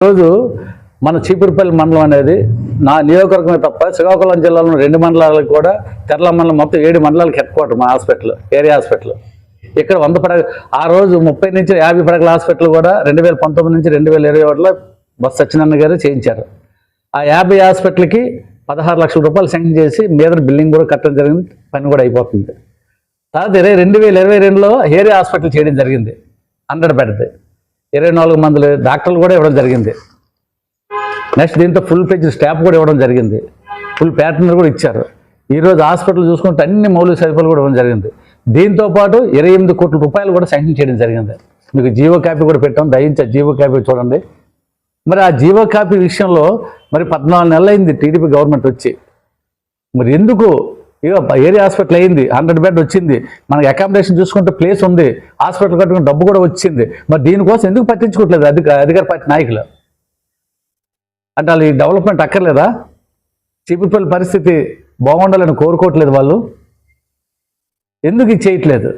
రోజు మన చీపురుపల్లి మండలం అనేది నా నియోజకవర్గమే తప్ప శ్రీకాకుళం జిల్లాలో 2 మండలాలకు కూడా తెరల మండలం మొత్తం 7 మండలాలకు హెడ్ క్వార్టర్ మా హాస్పిటల్, ఏరియా హాస్పిటల్. ఇక్కడ 100 పడగ ఆ రోజు 30 నుంచి 50 పడగల హాస్పిటల్ కూడా 2019 నుంచి 2021లో బొత్స సత్యనారాయణ గారు చేయించారు. ఆ 50 హాస్పిటల్కి 16 లక్షల రూపాయలు శాంక్షన్ చేసి మీద బిల్డింగ్ కూడా కట్టడం జరిగింది, పని కూడా అయిపోతుంది. తర్వాత 2022లో ఏరియా హాస్పిటల్ చేయడం జరిగింది, 100 బెడ్ది, 24 మంది డాక్టర్లు కూడా ఇవ్వడం జరిగింది. నెక్స్ట్ దీంతో ఫుల్ పేజ్ స్టాఫ్ కూడా ఇవ్వడం జరిగింది, ఫుల్ ప్యాటర్న్ కూడా ఇచ్చారు. ఈరోజు హాస్పిటల్ చూసుకుంటే అన్ని మౌలిక సదుపాయాలు కూడా ఇవ్వడం జరిగింది. దీంతోపాటు 28 కోట్ల రూపాయలు కూడా శాంక్షన్ చేయడం జరిగింది. మీకు జీవో కాపీ కూడా పెట్టాం, దయించి జీవో కాపీ చూడండి. మరి ఆ జీవో కాపీ విషయంలో మరి 14 నెలలు అయింది టీడీపీ గవర్నమెంట్ వచ్చి. మరి ఎందుకు ఇక ఏరియా హాస్పిటల్ అయింది, 100 బెడ్ వచ్చింది, మనకి అకామిడేషన్ చూసుకుంటే ప్లేస్ ఉంది, హాస్పిటల్ కట్టుకుని డబ్బు కూడా వచ్చింది. మరి దీనికోసం ఎందుకు పట్టించుకోవట్లేదు అధికార పార్టీ నాయకులు? అంటే వాళ్ళు ఈ డెవలప్మెంట్ అక్కర్లేదా? చీపురుపల్లి పరిస్థితి బాగుండాలని కోరుకోవట్లేదు వాళ్ళు, ఎందుకు ఇది చేయట్లేదు?